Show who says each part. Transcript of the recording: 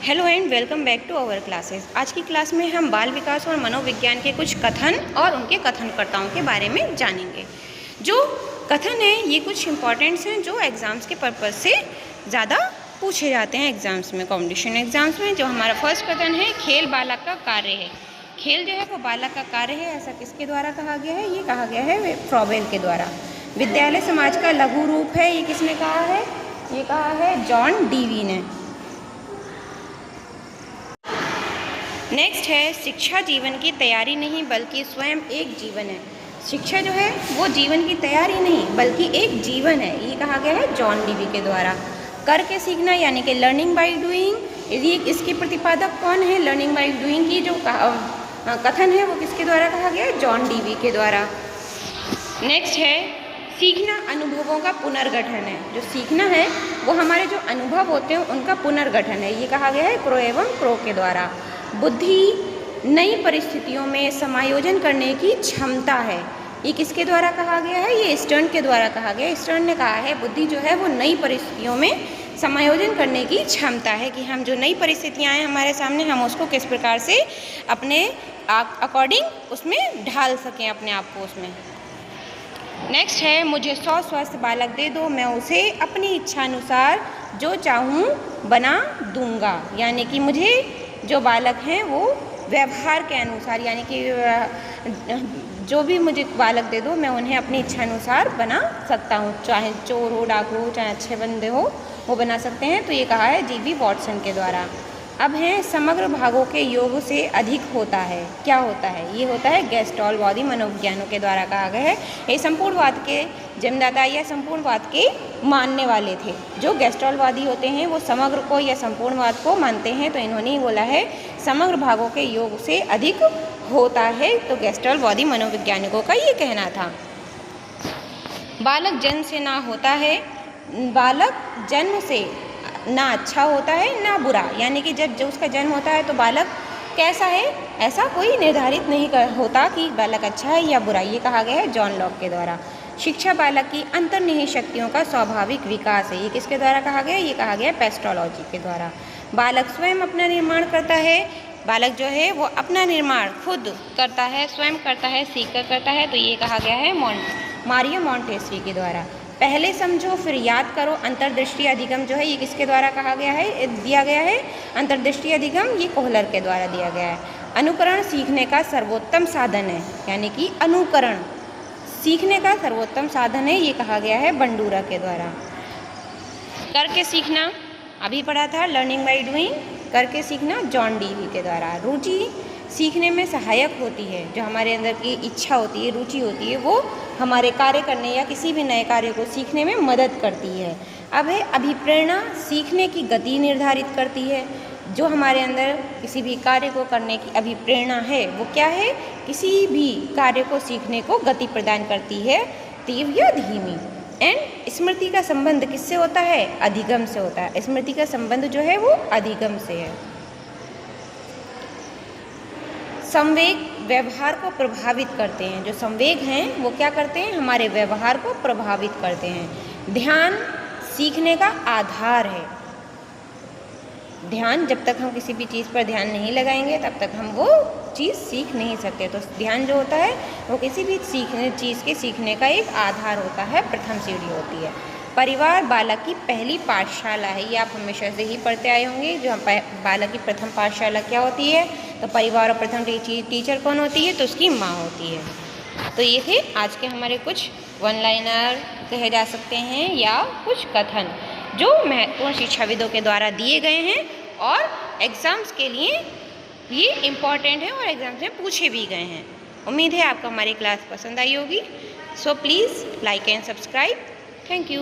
Speaker 1: Hello and welcome back to our classes. आज की class में हम बाल विकास और मनोविज्ञान के कुछ कथन और उनके कथनकर्ताओं के बारे में जानेंगे। जो कथन हैं ये कुछ इंपॉर्टेंट्स हैं जो एग्ज़ाम्स के पर्पज़ से ज़्यादा पूछे जाते हैं एग्ज़ाम्स में, कॉम्पिटिशन एग्ज़ाम्स में। जो हमारा फर्स्ट कथन है, खेल बालक का कार्य है। खेल जो है वो बालक का कार्य है, ऐसा किसके द्वारा कहा गया है? ये कहा गया है फ्रॉबेल के द्वारा। विद्यालय समाज का लघु रूप है, ये किसने कहा है? ये कहा है जॉन डीवी ने। नेक्स्ट है, शिक्षा जीवन की तैयारी नहीं बल्कि स्वयं एक जीवन है। शिक्षा जो है वो जीवन की तैयारी नहीं बल्कि एक जीवन है, ये कहा गया है जॉन डीवी के द्वारा। करके सीखना यानी कि लर्निंग बाय डूइंग, ये इसके प्रतिपादक कौन है? लर्निंग बाय डूइंग की जो कथन है वो किसके द्वारा कहा गया है? जॉन डीवी के द्वारा। नेक्स्ट है, सीखना अनुभवों का पुनर्गठन है। जो सीखना है वो हमारे जो अनुभव होते हैं उनका पुनर्गठन है, ये कहा गया है क्रो एवं क्रो के द्वारा। बुद्धि नई परिस्थितियों में समायोजन करने की क्षमता है, ये किसके द्वारा कहा गया है? ये स्टर्न के द्वारा कहा गया है। स्टर्न ने कहा है बुद्धि जो है वो नई परिस्थितियों में समायोजन करने की क्षमता है, कि हम जो नई परिस्थितियाँ आए हमारे सामने हम उसको किस प्रकार से अपने अकॉर्डिंग उसमें ढाल सकें अपने आप को उसमें। नेक्स्ट है, मुझे 100 स्वस्थ बालक दे दो, मैं उसे अपनी इच्छा अनुसार जो चाहूँ बना दूंगा। यानी कि मुझे जो बालक हैं वो व्यवहार के अनुसार, यानी कि जो भी मुझे बालक दे दो मैं उन्हें अपनी इच्छा अनुसार बना सकता हूँ, चाहे चोर हो, डाकू हो, चाहे अच्छे बंदे हो, वो बना सकते हैं। तो ये कहा है जी.बी. वॉटसन के द्वारा। अब है, समग्र भागों के योग से अधिक होता है। क्या होता है? ये होता है गेस्टॉलवादी मनोविज्ञानों के द्वारा कहा गया है। ये संपूर्णवाद के जन्मदाता या संपूर्णवाद के मानने वाले थे। जो गेस्टॉलवादी होते हैं वो समग्र को या संपूर्णवाद को मानते हैं, तो इन्होंने ही बोला है समग्र भागों के योग से अधिक होता है। तो गेस्टॉलवादी मनोवैज्ञानिकों का ये कहना था। बालक जन्म से ना होता है, बालक जन्म से ना अच्छा होता है ना बुरा, यानी कि जब उसका जन्म होता है तो बालक कैसा है ऐसा कोई निर्धारित नहीं होता कि बालक अच्छा है या बुरा, ये कहा गया है जॉन लॉक के द्वारा। शिक्षा बालक की अंतर्निहित शक्तियों का स्वाभाविक विकास है, ये किसके द्वारा कहा गया? ये कहा गया पेस्ट्रोलॉजी के द्वारा। बालक स्वयं अपना निर्माण करता है, बालक जो है वो अपना निर्माण खुद करता है, स्वयं करता है, सीख कर करता है, तो ये कहा गया है मारियो मॉन्टेस्क्यू के द्वारा। पहले समझो फिर याद करो, अंतर्दृष्टि अधिगम जो है ये किसके द्वारा कहा गया है, दिया गया है? अंतर्दृष्टि अधिगम ये कोहलर के द्वारा दिया गया है। अनुकरण सीखने का सर्वोत्तम साधन है, यानी कि अनुकरण सीखने का सर्वोत्तम साधन है, ये कहा गया है बंडूरा के द्वारा। करके सीखना अभी पढ़ा था, लर्निंग बाय डूइंग, करके सीखना जॉन डीवी के द्वारा। रुचि सीखने में सहायक होती है, जो हमारे अंदर की इच्छा होती है, रुचि होती है, वो हमारे कार्य करने या किसी भी नए कार्य को सीखने में मदद करती है। अब है, अभिप्रेरणा सीखने की गति निर्धारित करती है। जो हमारे अंदर किसी भी कार्य को करने की अभिप्रेरणा है वो क्या है? किसी भी कार्य को सीखने को गति प्रदान करती है, तीव्र या धीमी। एंड स्मृति का संबंध किससे होता है? अधिगम से होता है। स्मृति का संबंध जो है वो अधिगम से है। संवेग व्यवहार को प्रभावित करते हैं। जो संवेग हैं वो क्या करते हैं? हमारे व्यवहार को प्रभावित करते हैं। ध्यान सीखने का आधार है। ध्यान, जब तक हम किसी भी चीज़ पर ध्यान नहीं लगाएंगे तब तक हम वो चीज़ सीख नहीं सकते। तो ध्यान जो होता है वो किसी भी चीज़ के सीखने का एक आधार होता है, प्रथम सीढ़ी होती है। परिवार बालक की पहली पाठशाला है, ये आप हमेशा से ही पढ़ते आए होंगे। जो बालक की प्रथम पाठशाला क्या होती है? तो परिवार और प्रथम टीचर कौन होती है? तो उसकी माँ होती है। तो ये थे आज के हमारे कुछ वन लाइनर कहे जा सकते हैं या कुछ कथन जो महत्वपूर्ण शिक्षाविदों के द्वारा दिए गए हैं और एग्ज़ाम्स के लिए ये इम्पॉर्टेंट है और एग्ज़ाम्स में पूछे भी गए हैं। उम्मीद है आपको हमारी क्लास पसंद आई होगी। So please like and subscribe. Thank you.